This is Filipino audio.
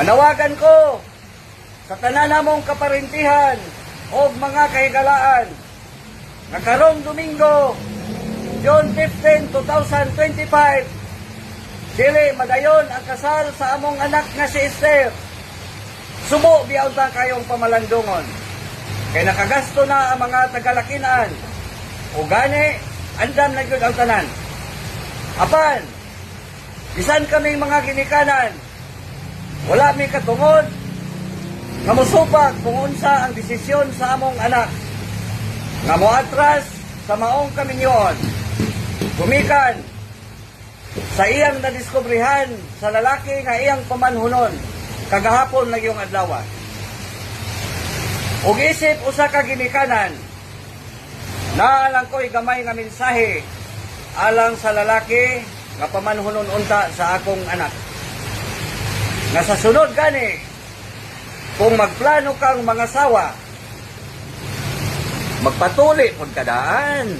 Manawagan ko sa tanan namong kaparintihan o mga kahigalaan na karong Domingo, June 15, 2025, dili madayon ang kasal sa among anak nga si Esther. Subo biyaw ta kayong pamalandungon. Kay nakagasto na ang mga tagalakinan. O gani, andam na gyud ang tanan. Apan, bisan kaming mga ginikanan, wala mi katungod, nga musupag kung unsa ang desisyon sa among anak, nga moatras sa maong kaminyoon. Gumikan sa iyang nadiskubrihan sa lalaki nga iyang pamanhunon kagahapon na iyong adlaw. Ug isip usa ka ginikanan, naalang ko'y gamay nga mensahe alang sa lalaki nga pamanhunon unta sa akong anak. Nga sa sunod gani, kung magplano kang mga sawa, magpatuli pud kadaan.